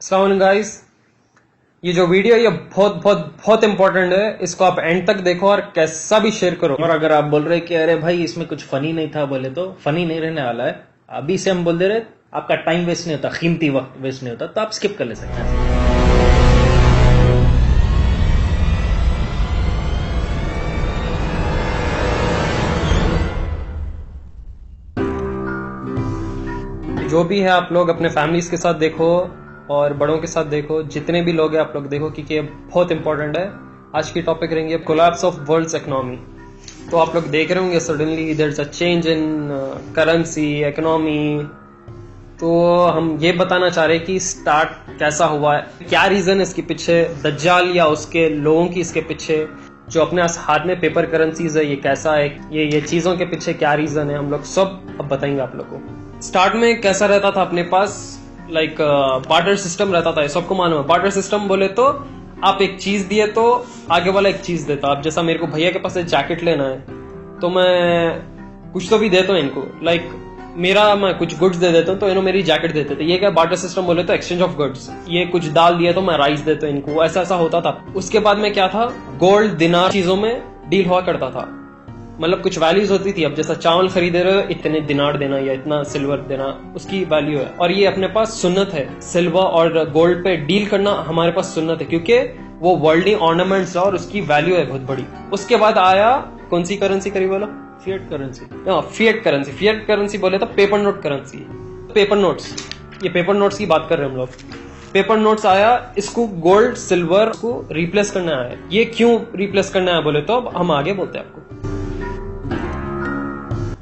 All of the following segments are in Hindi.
अस्सलाम वालेकुम गाइस, ये जो वीडियो है ये बहुत इंपॉर्टेंट है। इसको आप एंड तक देखो और कैसा भी शेयर करो। और अगर आप बोल रहे कि अरे भाई इसमें कुछ फनी नहीं था, बोले तो फनी नहीं रहने वाला है। अभी से हम बोल दे रहे, आपका टाइम वेस्ट नहीं होता, कीमती वक्त वेस्ट नहीं होता, तो आप स्किप कर ले सकते हैं। जो भी है आप लोग अपने फैमिलीज के साथ देखो और बड़ों के साथ देखो, जितने भी लोग हैं आप लोग देखो, क्योंकि ये बहुत इंपॉर्टेंट है। आज की टॉपिक रहेंगे कोलैप्स ऑफ वर्ल्ड्स इकोनॉमी। तो आप लोग देख रहे होंगे suddenly there is a change in currency economy. तो हम ये बताना चाह रहे हैं कि स्टार्ट कैसा हुआ है, क्या रीजन है इसके पीछे, दज्जाल या उसके लोगों की इसके पीछे, जो अपने हाथ में पेपर करेंसीज है ये कैसा है, ये चीजों के पीछे क्या रीजन है, हम लोग सब अब बताएंगे आप लोग को। स्टार्ट में कैसा रहता था अपने पास, लाइक बार्टर सिस्टम रहता था। सबको मालूम है बार्टर सिस्टम। बोले तो आप एक चीज दिए तो आगे वाला एक चीज देता। अब जैसा मेरे को भैया के पास एक जैकेट लेना है तो मैं कुछ तो भी देता हूँ इनको, लाइक मैं कुछ गुड्स दे देता हूँ तो इन्हों मेरी जैकेट देते थे। ये क्या बार्टर सिस्टम बोले तो एक्सचेंज ऑफ गुड्स। ये कुछ दाल दिया तो मैं राइस देता हूँ इनको, ऐसा ऐसा होता था। उसके बाद में क्या था, गोल्ड दिनार चीजों में डील हुआ करता था। मतलब कुछ वैल्यूज होती थी। अब जैसा चावल खरीदे रहे हो इतने दिनार देना या इतना सिल्वर देना, उसकी वैल्यू है। और ये अपने पास सुन्नत है, सिल्वर और गोल्ड पे डील करना हमारे पास सुन्नत है, क्योंकि वो वर्ल्डली ऑर्नामेंट्स है और उसकी वैल्यू है बहुत बड़ी। उसके बाद आया कौन सी करेंसी करीब वाला, fiat currency. Fiat currency. Fiat currency बोले तो paper note currency, paper notes. ये पेपर नोट्स की बात कर रहे हैं हम लोग। पेपर नोट्स आया, इसको गोल्ड सिल्वर को रिप्लेस करना है। ये क्यों रिप्लेस करना है बोले तो अब हम आगे बोलते हैं आपको।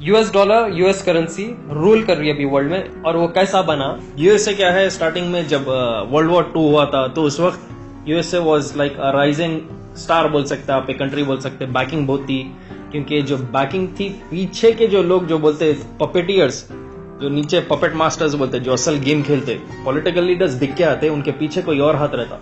US dollar, US currency rule कर रही है अभी वर्ल्ड में। और वो कैसा बना, यूएसए क्या है, स्टार्टिंग में जब वर्ल्ड वॉर 2 हुआ था तो उस वक्त USA was like a rising star बोल सकते हैं आप, एक कंट्री बोल सकते हैं। बैकिंग बहुत थी, क्योंकि जो बैकिंग थी पीछे के जो लोग जो बोलते पपेटियर्स, जो नीचे पपेट मास्टर्स बोलते, जो असल गेम खेलते, पॉलिटिकल लीडर्स दिख के आते, उनके पीछे कोई और हाथ रहता।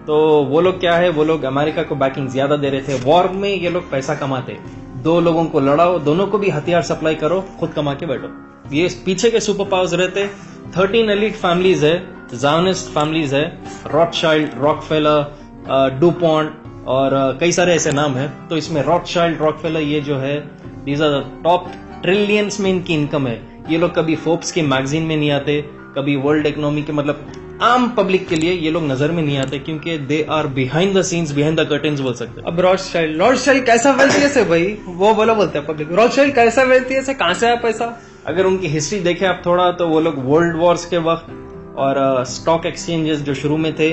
तो वो लोग क्या है, वो लोग अमेरिका को बैकिंग ज्यादा दे रहे थे। वॉर में ये लोग पैसा कमाते, दो लोगों को लड़ाओ, दोनों को भी हथियार सप्लाई करो, खुद कमा के बैठो। ये पीछे के सुपर पावर्स रहते। 13 एलिट फैमिलीज है, ज़ायोनिस्ट फैमिलीज है, रॉथशाइल्ड, रॉकफेलर, डुपॉन्ट और कई सारे ऐसे नाम है। तो इसमें रॉथशाइल्ड, रॉकफेलर ये जो है, these are the top trillions में इनकी इनकम है। ये लोग कभी फोर्ब्स की मैगजीन में नहीं आते, कभी वर्ल्ड इकोनॉमी के, मतलब आम पब्लिक के लिए ये लोग नजर में नहीं आते, क्योंकि they are behind the scenes, behind the curtains बोल सकते हैं। अब रॉथशाइल्ड कैसा वेल्थी है भाई, वो बोलते हैं पब्लिक। रॉथशाइल्ड कैसा वेल्थी है, कहां से आया पैसा? अगर उनकी हिस्ट्री देखें आप थोड़ा, तो वो लोग वर्ल्ड वॉर्स के वक्त और स्टॉक एक्सचेंजेस जो शुरू में थे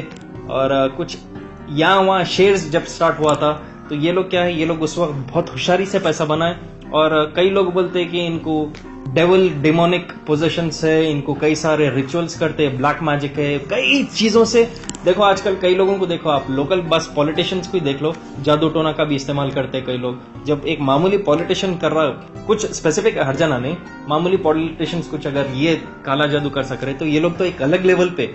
और कुछ यहाँ वहाँ शेयर्स जब स्टार्ट हुआ था, तो ये लोग क्या है, ये लोग उस वक्त बहुत होशियारी से पैसा बनाए। और कई लोग बोलते हैं कि इनको डेविल डिमोनिक पोजेशंस है, इनको कई सारे रिचुअल्स करते हैं, ब्लैक मैजिक है, कई चीजों से। देखो आजकल कई लोगों को देखो आप, लोकल बस पॉलिटिशियंस को देख लो, जादू टोना का भी इस्तेमाल करते हैं कई लोग। जब एक मामूली पॉलिटिशियन कर रहा, कुछ स्पेसिफिक हरजाना नहीं, मामूली पॉलिटिशियंस कुछ अगर ये काला जादू कर सक रहे, तो ये लोग तो एक अलग लेवल पे।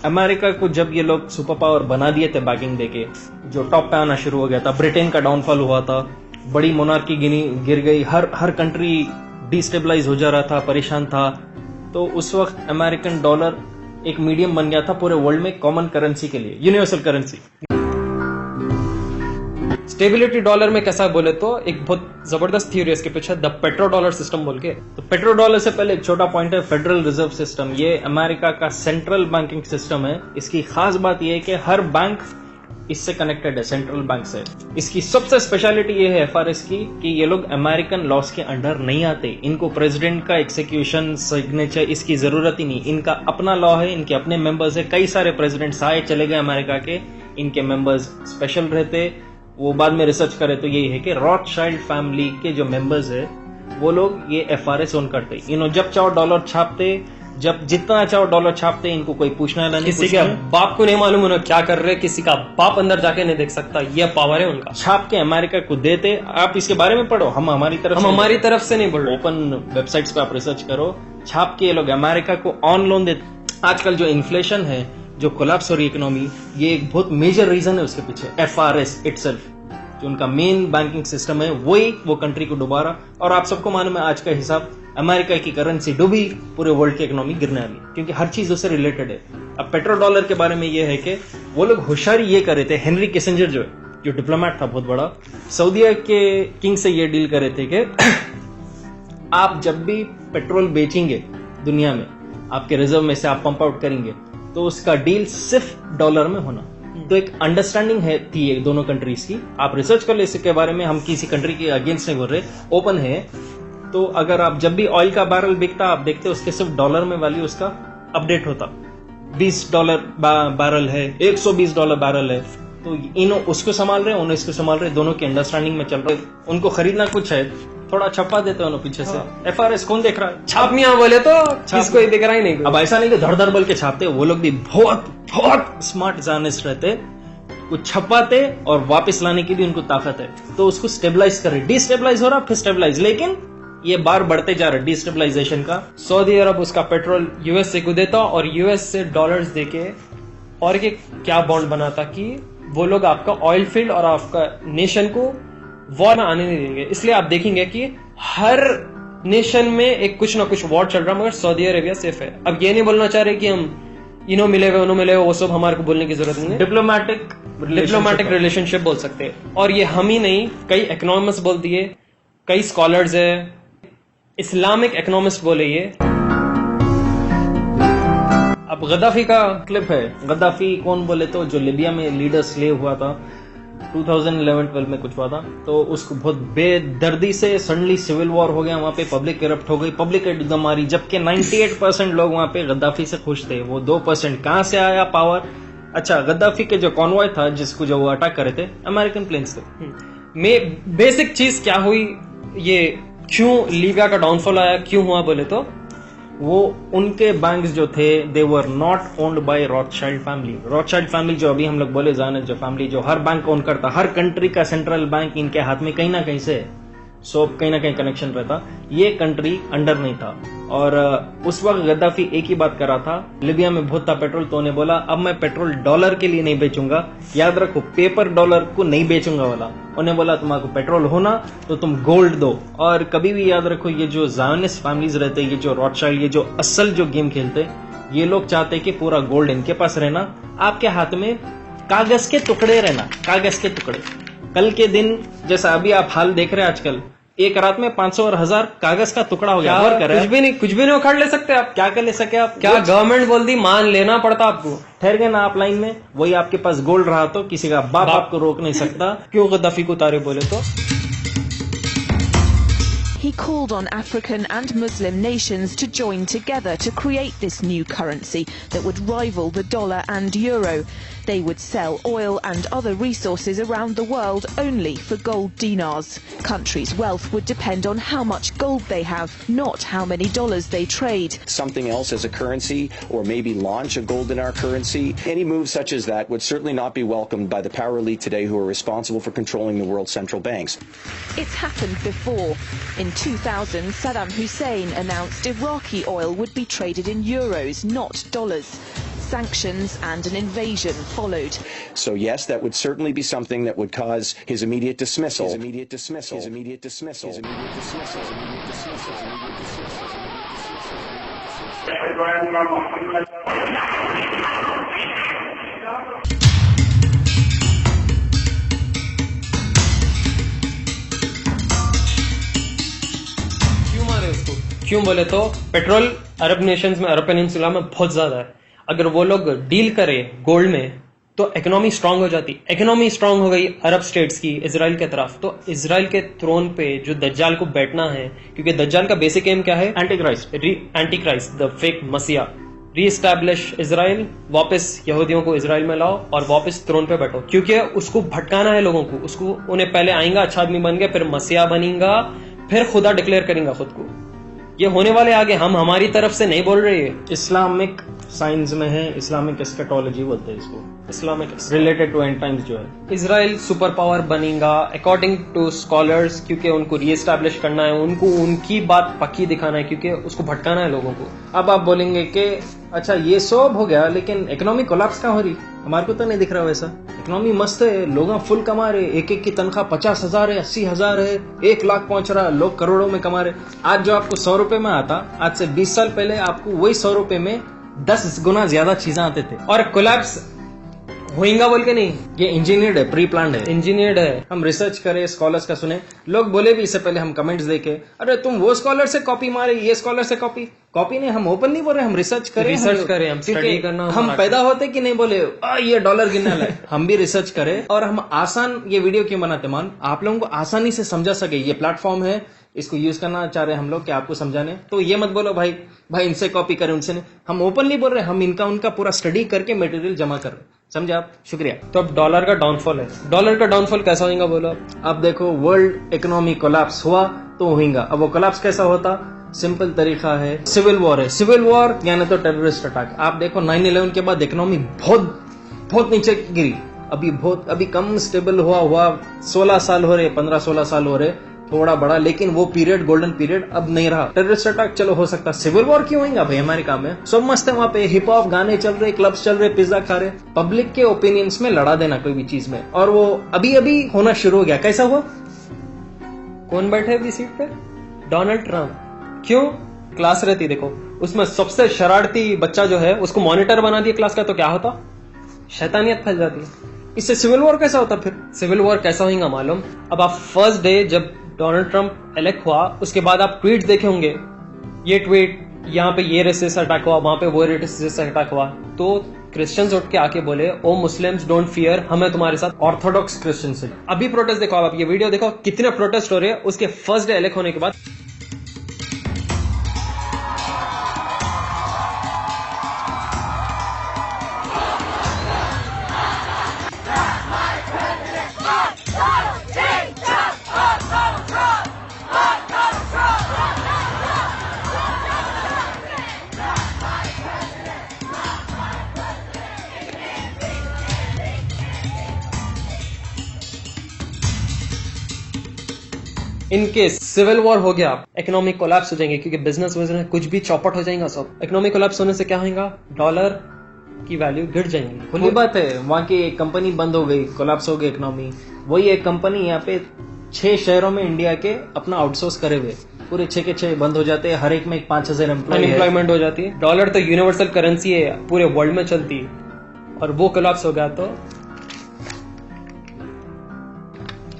अमेरिका को जब ये लोग सुपर पावर बना दिए थे बैकिंग देके, जो टॉप पे आना शुरू हो गया था, ब्रिटेन का डाउनफॉल हुआ था, बड़ी मोनार्की गिर गई, हर कंट्री डिस्टेबलाइज हो जा रहा था, परेशान था। तो उस वक्त अमेरिकन डॉलर एक मीडियम बन गया था पूरे वर्ल्ड में कॉमन करेंसी के लिए, यूनिवर्सल करेंसी। स्टेबिलिटी डॉलर में कैसा बोले तो एक बहुत जबरदस्त थ्योरी है इसके पीछे, द पेट्रो डॉलर सिस्टम बोल के। तो पेट्रो डॉलर से पहले एक छोटा पॉइंट है, फेडरल रिजर्व सिस्टम। ये अमेरिका का सेंट्रल बैंकिंग सिस्टम है। इसकी खास बात यह है कि हर बैंक इससे कनेक्टेड है, सेंट्रल बैंक से। इसकी सबसे स्पेशलिटी ये है एफआरएस की, कि ये लोग अमेरिकन लॉस के अंडर नहीं आते। इनको प्रेसिडेंट का एक्सिक्यूशन, सिग्नेचर इसकी जरूरत ही नहीं। इनका अपना लॉ है, इनके अपने मेंबर्स है। कई सारे प्रेसिडेंट्स आए चले गए अमेरिका के, इनके मेंबर्स स्पेशल रहते। वो बाद में रिसर्च करे तो यही है कि रॉथशाइल्ड फैमिली के जो मेंबर्स है वो लोग ये एफआरएस ओन करते। इन्होंने जब चाहो डॉलर छापते, जब जितना चाहो डॉलर छापते, इनको कोई पूछना नहीं। किसी का बाप को नहीं मालूम उन्हें क्या कर रहे, किसी का बाप अंदर जाके नहीं देख सकता, ये पावर है उनका। छाप के अमेरिका को देते। आप इसके बारे में पढ़ो, हम हमारी तरफ से नहीं बोल रहे, ओपन वेबसाइट्स पे आप रिसर्च करो। छाप के ये लोग अमेरिका को ऑन लोन देते। आजकल जो इन्फ्लेशन है, जो कोलैप्स हो रही इकोनॉमी, ये एक बहुत मेजर रीजन है उसके पीछे, एफआरएस इटसेल्फ, जो उनका मेन बैंकिंग सिस्टम है, वही वो कंट्री को डुबा रहा। और आप सबको मालूम है आज का हिसाब, अमेरिका की करेंसी डूबी, पूरे वर्ल्ड की इकोनॉमी गिरने वाली, क्योंकि हर चीज उससे रिलेटेड है। अब पेट्रो डॉलर के बारे में ये है कि वो लोग होशियारी ये कर रहे थे, हेनरी किसिंजर जो डिप्लोमेट था बहुत बड़ा, सऊदीया के किंग से ये डील कर रहे थे कि आप जब भी पेट्रोल बेचेंगे दुनिया में, आपके रिजर्व में से आप पंप आउट करेंगे, तो उसका डील सिर्फ डॉलर में होना। तो एक अंडरस्टैंडिंग है थी ये दोनों कंट्रीज की। आप रिसर्च कर ले इसके बारे में, हम किसी कंट्री के अगेंस्ट नहीं बोल रहे, ओपन है। तो अगर आप जब भी ऑयल का बैरल बिकता, आप देखते उसके सिर्फ डॉलर में वैल्यू उसका अपडेट होता, $20 बैरल है, $120 बैरल है। तो इन उसको संभाल रहे, उन्हें इसको संभाल रहे, दोनों की अंडरस्टैंडिंग में चल रहे। उनको खरीदना कुछ है, थोड़ा छपा देते हैं पीछे से। FRS कौन देख रहा है? छाप मियां बोले तो किसको दिख रहा ही नहीं। अब ऐसा नहीं कि धड़ धड़ बोल के छापते, वो लोग भी बहुत बहुत स्मार्ट जर्नलिस्ट रहते, वो छपाते और वापस लाने की भी उनको ताकत है। तो उसको स्टेबलाइज कर रहे, डिस्टेबलाइज हो रहा, फिर स्टेबलाइज, लेकिन ये बार बढ़ते जा रहा है डिस्टेबलाइजेशन का। सऊदी अरब उसका पेट्रोल यूएस से को देता और यूएस से डॉलर्स देके और ये क्या बॉन्ड बनाता कि वो लोग आपका ऑयल फील्ड और आपका नेशन को वॉर में आने नहीं देंगे। इसलिए आप देखेंगे कि हर नेशन में एक कुछ ना कुछ वॉर चल रहा, मगर सऊदी अरेबिया सेफ है। अब ये नहीं बोलना चाह रहे कि हम इन्हों मिले हुए उन्हों मिले हुए, वो सब हमारे को बोलने की जरूरत नहीं है। डिप्लोमेटिक रिलेशनशिप बोल सकते हैं। और ये हम ही नहीं, कई इकोनॉमिस्ट बोल दिए, कई स्कॉलर्स है, इस्लामिक इकोनॉमिस्ट बोले ये। अब गद्दाफी का क्लिप है। गद्दाफी कौन बोले तो जो लिबिया में लीडर स्लेव हुआ था 2011-12 में कुछ हुआ था, तो उसको बहुत बेदर्दी से सडनली सिविल वॉर हो गया, वहां पे पब्लिक करप्ट हो गई, पब्लिक एकदम मारी, जबकि 98% लोग वहां पे गद्दाफी से खुश थे। वो 2% कहां से आया पावर? अच्छा, गद्दाफी के जो कॉन्वॉय था जिसको जो वो अटैक करे थे, अमेरिकन प्लेन्स थे। बेसिक चीज क्या हुई, ये क्यों लीबिया का डाउनफॉल आया, क्यों हुआ बोले तो वो उनके बैंक्स जो थे they were not owned by Rothschild family. Rothschild family जो अभी हम लोग बोले जाने, जो फैमिली जो हर बैंक ओन करता, हर कंट्री का सेंट्रल बैंक इनके हाथ में कहीं ना कहीं से, सो कहीं ना कहीं कनेक्शन रहता। ये कंट्री अंडर नहीं था। और उस वक्त गद्दाफी एक ही बात कर रहा था, लिबिया में बहुत था पेट्रोल, तो उन्हें बोला अब मैं पेट्रोल डॉलर के लिए नहीं बेचूंगा, याद रखो पेपर डॉलर को नहीं बेचूंगा वाला। उन्हें बोला तुम्हारे पेट्रोल होना तो तुम गोल्ड दो। और कभी भी याद रखो, ये जो ज़ायोनिस्ट फैमिलीज रहते, ये जो रॉथशाइल्ड, ये जो असल जो गेम खेलते, ये लोग चाहते कि पूरा गोल्ड इनके पास रहना, आपके हाथ में कागज के टुकड़े रहना, कागज के टुकड़े। कल के दिन जैसा अभी आप हाल देख रहे हैं आजकल, एक रात में 500 और 1000 कागज का टुकड़ा हो गया। कुछ भी नहीं उखाड़ ले सकते आप। क्या कर ले सके आप? क्या गवर्नमेंट बोल दी, मान लेना पड़ता आपको। ठहर गए ना आप लाइन में, वही आपके पास गोल्ड रहा तो किसी का बाप आपको रोक नहीं सकता। क्यों गद्दाफी को उतारे बोले तो He called on African and Muslim nations to join together to create this new currency that would rival the dollar and euro. They would sell oil and other resources around the world only for gold dinars. Countries' wealth would depend on how much gold they have, not how many dollars they trade. Something else as a currency, or maybe launch a gold dinar currency. Any move such as that would certainly not be welcomed by the power elite today who are responsible for controlling the world's central banks. It's happened before. In 2000, Saddam Hussein announced Iraqi oil would be traded in euros, not dollars. Sanctions and an invasion followed. So yes, that would certainly be something that would cause his immediate dismissal. His immediate dismissal. His immediate dismissal. His immediate dismissal. His immediate dismissal. His immediate क्यों मारे उसको? क्यों बोले तो पेट्रोल अरब नेशंस में, अरब पेनिनसुला में बहुत ज्यादा है। अगर वो लोग डील करें गोल्ड में तो इकोनॉमी स्ट्रांग हो जाती। इकोनॉमी स्ट्रांग हो गई अरब स्टेट्स की इजराइल के तरफ, तो इजराइल के थ्रोन पे जो दज्जाल को बैठना है, क्योंकि दज्जाल का बेसिक एम क्या है? एंटी क्राइस्ट, द फेक मसीहा। रीएस्टैब्लिश इजराइल, वापस यहूदियों को इजराइल में लाओ और वापस थ्रोन पे बैठो, क्योंकि उसको भटकाना है लोगों को। उसको उन्हें पहले आएगा अच्छा आदमी बन गया, फिर मसीहा बनेगा, फिर खुदा डिक्लेयर करेगा खुद को। ये होने वाले आगे, हम हमारी तरफ से नहीं बोल रहे। इस्लामिक साइंस में है, इस्लामिक एस्केटोलॉजी बोलते हैं इसको, Islamic related to end times जो है। इजराइल सुपर पावर बनेगा अकॉर्डिंग टू स्कॉलर्स, क्योंकि उनको रीएस्टैब्लिश करना है, उनको उनकी बात पक्की दिखाना है, क्योंकि उसको भटकाना है लोगों को। अब आप बोलेंगे कि अच्छा ये सब हो गया, लेकिन इकोनॉमिक कोलैप्स क्या हो रही? हमारे को तो नहीं दिख रहा वैसा। इकोनॉमी मस्त है, लोग फुल कमा रहे, एक एक की तनख्वाह 50,000 है, 80,000 है, 1 लाख पहुंच रहा, लोग करोड़ों में कमा रहे। आज जो आपको 100 रुपए में आता, आज से 20 साल पहले आपको वही 100 रुपए में 10 गुना ज्यादा चीजें आते थे। और कोलैप्स होएगा बोल के नहीं, ये इंजीनियर्ड है, प्री प्लान्ड है। इंजीनियर्ड है। हम रिसर्च करें, स्कॉलर्स का सुने, लोग बोले भी इससे पहले, हम कमेंट्स देखे, अरे तुम वो स्कॉलर से कॉपी मारे, ये स्कॉलर से कॉपी नहीं, हम ओपन नहीं बोल रहे, हम रिसर्च करें, हम स्टडी करना, हम पैदा होते कि नहीं बोले ये डॉलर गिनना है। हम भी रिसर्च करें और हम आसान ये वीडियो क्यों बनाते मान, आप लोगों को आसानी से समझा सके। ये प्लेटफॉर्म है, इसको यूज करना चाह रहे हैं हम लोग कि आपको समझाने, तो ये मत बोलो भाई इनसे कॉपी करें, उनसे नहीं। हम ओपनली बोल रहे हैं, हम इनका उनका पूरा स्टडी करके मटेरियल जमा कर रहे हैं, समझे आप? शुक्रिया। तो अब डॉलर का डाउनफॉल है। डॉलर का डाउनफॉल कैसा होगा बोलो? अब देखो, वर्ल्ड इकोनॉमी कोलैप्स हुआ तो होगा। अब वो कोलैप्स कैसा होता? सिंपल तरीका है, सिविल वॉर है। सिविल वॉर यानी तो टेररिस्ट अटैक। आप देखो 9/11 के बाद इकोनॉमी बहुत नीचे गिरी, अभी कम स्टेबल हुआ 16 साल हो रहे, 15-16 साल हो रहे, थोड़ा बड़ा, लेकिन वो पीरियड, गोल्डन पीरियड अब नहीं रहा। टेररिस्ट अटैक चलो हो सकता, सिविल वॉर क्यों होगा भाई? अमेरिका में सब मस्त है, वहां पे हिप हॉप गाने चल रहे, क्लब्स चल रहे, पिज्जा खा रहे, पब्लिक के ओपिनियंस में लड़ा देना कोई भी चीज में। और वो अभी होना शुरू हो गया। कैसा हुआ? कौन बैठे अभी सीट पे? Donald Trump. क्यों? क्लास रहती, देखो उसमें सबसे शरारती बच्चा जो है उसको मॉनिटर बना दिया क्लास का, तो क्या होता? शैतानियत फैल जाती है। इससे सिविल वॉर कैसा होता? फिर सिविल वॉर कैसा होगा मालूम? अब आप फर्स्ट डे जब डोनाल्ड ट्रंप इलेक्ट हुआ, उसके बाद आप ट्वीट देखे होंगे, ये ट्वीट, यहाँ पे ये रेसिस्ट अटैक हुआ, वहां पे वो रेसिस्ट अटैक हुआ, तो क्रिश्चियंस उठ के आके बोले, ओ मुस्लिम्स डोंट फियर, हमें तुम्हारे साथ। ऑर्थोडॉक्स क्रिश्चियन से अभी प्रोटेस्ट देखो, आप ये वीडियो देखो, कितने प्रोटेस्ट हो रहे हैं उसके फर्स्ट डे इलेक्ट होने के बाद। इनकेस सिविल वॉर हो गया, इकोनॉमिक कोलैप्स हो जाएंगे, क्योंकि बिजनेस कुछ भी चौपट हो जाएगा सब। इकोनॉमिक कोलैप्स होने से क्या होगा? डॉलर की वैल्यू गिर जाएंगी। खुली बात है, वहां की एक कंपनी बंद हो गई, कोलैप्स हो गई इकोनॉमी। वही एक कंपनी यहाँ पे 6 शहरों में इंडिया के अपना आउटसोर्स करे हुए, पूरे 6 के 6 बंद हो जाते हैं, हर एक में 5,000 अनएम्प्लॉयमेंट हो जाती है। डॉलर तो यूनिवर्सल करेंसी है, पूरे वर्ल्ड में चलती है, और वो कोलैप्स हो गया तो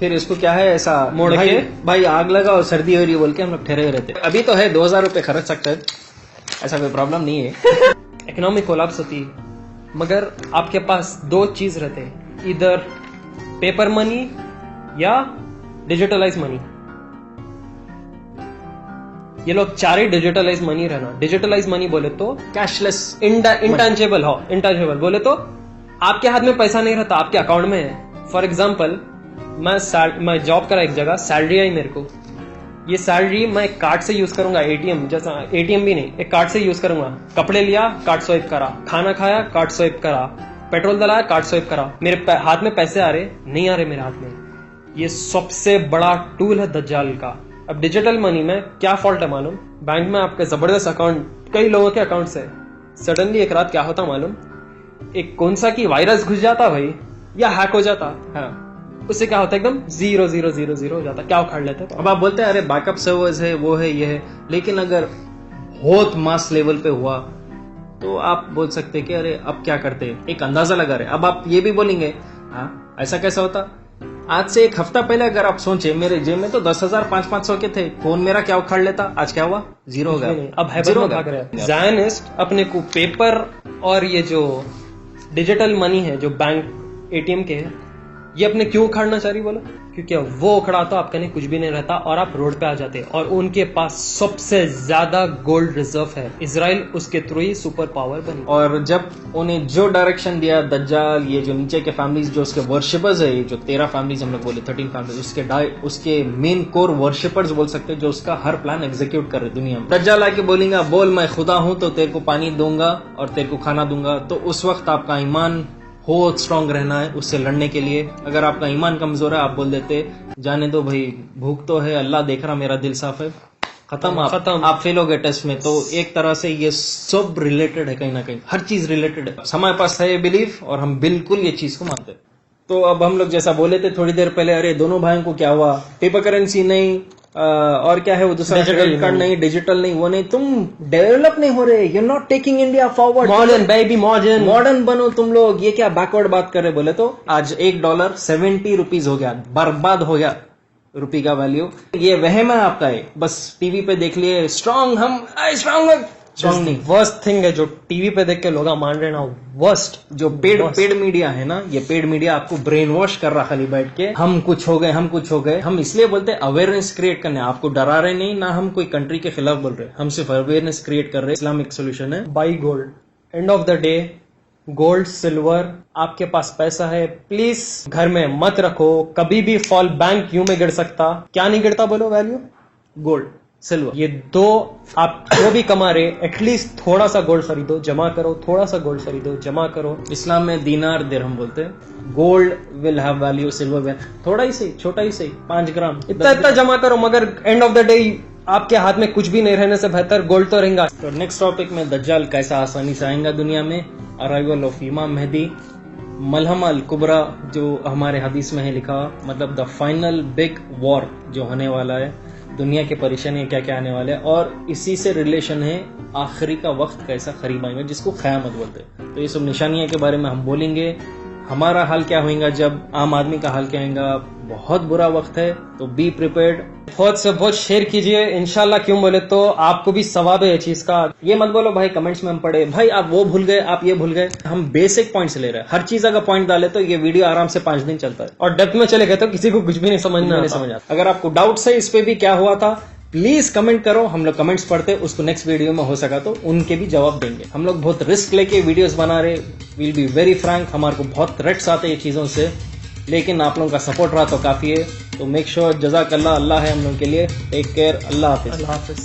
फिर इसको क्या है, ऐसा मोड़ के भाई आग लगा और सर्दी हो रही है बोल के हम लोग ठहरे रहते। अभी तो है 2,000 रुपए खर्च सकते हैं, ऐसा कोई प्रॉब्लम नहीं है। इकोनॉमिक कोलैप्स होती है, मगर आपके पास 2 चीज रहते हैं, इधर पेपर मनी या डिजिटलाइज मनी। ये लोग 4 ही डिजिटलाइज मनी रहना। डिजिटलाइज मनी बोले तो कैशलेस, इंटेंजिबल हो, इंटेंजिबल बोले तो आपके हाथ में पैसा नहीं रहता, आपके अकाउंट में है। फॉर एग्जाम्पल, मैं जॉब करा एक जगह, सैलरी आई मेरे को, ये सैलरी मैं कार्ड से यूज करूंगा, एटीएम जैसा, एटीएम भी नहीं, एक कार्ड से यूज करूंगा। कपड़े लिया, कार्ड स्वाइप करा, खाना खाया, कार्ड स्वाइप करा, पेट्रोल डलाया, कार्ड स्वाइप करा। मेरे हाथ में पैसे आ रहे नहीं आ रहे मेरे हाथ में। ये सबसे बड़ा टूल है दज्जाल का। अब डिजिटल मनी में क्या फॉल्ट है मालूम? बैंक में आपके जबरदस्त अकाउंट, कई लोगों के अकाउंट से सडनली एक रात क्या होता मालूम? एक कौन सा की वायरस घुस जाता भाई, या हैक हो जाता। हाँ, उससे क्या होता है, एकदम 0,0,0,0 हो जाता, क्या उखाड़ लेते हैं। अब आप बोलते हैं अरे बैकअप सर्वर्स है, वो है, ये है, लेकिन अगर बहुत मास लेवल पे हुआ तो आप बोल सकते हैं कि अरे अब क्या करते हैं, एक अंदाजा लगा रहे। अब आप ये भी बोलेंगे, हाँ ऐसा कैसा होता? आज से 1 हफ्ता पहले अगर आप सोचे, मेरे जेब में तो 10,000 500 के थे, कौन मेरा क्या उखाड़ लेता? आज क्या हुआ? 0 हो गया। अब हैबत में भाग रहे हैं। ज़ायनिस्ट अपने को पेपर और ये जो डिजिटल मनी है, जो बैंक एटीएम के है, ये अपने क्यों उखाड़ना चाह रही बोलो? क्योंकि वो उखड़ा तो आपके नहीं कुछ भी नहीं रहता और आप रोड पे आ जाते। और उनके पास सबसे ज्यादा गोल्ड रिजर्व है, इजराइल उसके थ्रू ही सुपर पावर बनी। और जब उन्हें जो डायरेक्शन दिया दज्जाल, ये जो नीचे के फैमिलीज जो उसके वर्शिपर्स है, जो 13 फैमिलीज हम लोग बोले, 13 फैमिलीज, उसके मेन कोर वर्शिपर्स बोल सकते हैं, जो उसका हर प्लान एग्जीक्यूट कर रहे दुनिया में। दज्जाल आके बोलेगा, बोल मैं खुदा हूं तो तेरे को पानी दूंगा और तेरे को खाना दूंगा। तो उस वक्त आपका ईमान बहुत स्ट्रांग रहना है उससे लड़ने के लिए। अगर आपका ईमान कमजोर है, आप बोल देते जाने दो भाई, भूख तो है, अल्लाह देख रहा, मेरा दिल साफ है, खत्म, आप फेल हो गए टेस्ट में। तो एक तरह से ये सब रिलेटेड है, कहीं ना कहीं हर चीज रिलेटेड है। हमारे पास है ये बिलीफ और हम बिल्कुल ये चीज को मानते हैं। तो अब हम लोग जैसा बोले थे थोड़ी देर पहले, अरे दोनों भाइयों को क्या हुआ, पेपर करेंसी नहीं, और क्या है वो दूसरा क्रेडिट कार्ड नहीं, डिजिटल नहीं, वो नहीं, तुम डेवलप नहीं हो रहे, you not taking India forward, modern baby, modern बनो तुम लोग, ये क्या बैकवर्ड बात कर रहे बोले तो। आज $1 70 रुपीज हो गया, बर्बाद हो गया रुपये का वैल्यू। ये वहम है आपका, है बस टीवी पे देख लिए स्ट्रांग, हम स्ट्रांग नहीं। वर्स्ट थिंग है जो टीवी पे देख के लोग मान रहे ना, वर्स्ट। जो पेड मीडिया है ना, ये पेड मीडिया आपको ब्रेन वॉश कर रहा खाली बैठ के, हम कुछ हो गए, हम कुछ हो गए। हम इसलिए बोलते हैं अवेयरनेस क्रिएट करने, आपको डरा रहे नहीं ना, हम कोई कंट्री के खिलाफ बोल रहे, हम सिर्फ अवेयरनेस क्रिएट कर रहे। इस्लामिक सोल्यूशन है, by gold. End of the day gold silver, आपके पास पैसा है, प्लीज घर में मत रखो, कभी भी फॉल बैंक यूं में गिर सकता। क्या नहीं गिरता बोलो? वैल्यू, गोल्ड सिल्वर, ये दो। आप जो भी कमा रहे एटलीस्ट थोड़ा सा गोल्ड खरीदो, जमा करो, थोड़ा सा गोल्ड खरीदो, जमा करो। इस्लाम में दीनार दिरहम बोलते हैं, gold will have value, silver will, थोड़ा ही सही, छोटा ही सही, 5 ग्राम, इतना जमा करो, मगर एंड ऑफ द डे आपके हाथ में कुछ भी नहीं रहने से बेहतर गोल्ड तो रहेगा। तो नेक्स्ट टॉपिक में दज्जाल कैसा आसानी से आएगा दुनिया में, अराइवल ऑफ इमाम मेहदी, मलहम अल कुबरा जो हमारे हदीस में है लिखा, मतलब द फाइनल बिग वॉर जो होने वाला है, दुनिया के परेशानी क्या क्या आने वाले हैं, और इसी से रिलेशन है आखिरी का वक्त कैसा करीब आएगा, जिसको क़यामत बोलते हैं। तो ये सब निशानियां के बारे में हम बोलेंगे, हमारा हाल क्या होगा जब, आम आदमी का हाल क्या होगा। बहुत बुरा वक्त है, तो बी प्रिपेयर्ड। बहुत से बहुत शेयर कीजिए इंशाल्लाह, क्यों बोले तो आपको भी सवाब है चीज का। ये मत बोलो भाई कमेंट्स में हम पढ़े, भाई आप वो भूल गए, आप ये भूल गए, हम बेसिक पॉइंट्स ले रहे हैं, हर चीज अगर पॉइंट डाले तो ये वीडियो आराम से 5 दिन चलता है। और डेप्थ में चले गए तो किसी को कुछ भी नहीं समझ आता। अगर आपको डाउट्स है इस पे भी क्या हुआ था, प्लीज कमेंट करो, हम लोग कमेंट्स पढ़ते, उसको नेक्स्ट वीडियो में हो सका तो उनके भी जवाब देंगे। हम लोग बहुत रिस्क लेके वीडियोस बना रहे, विल बी वेरी फ्रैंक, हमारे को बहुत थ्रेट्स आते हैं ये चीजों से, लेकिन आप लोगों का सपोर्ट रहा तो काफी है। तो मेक श्योर, जज़ाकल्लाह, अल्लाह है हम लोग के लिए। टेक केयर, अल्लाह हाफिज।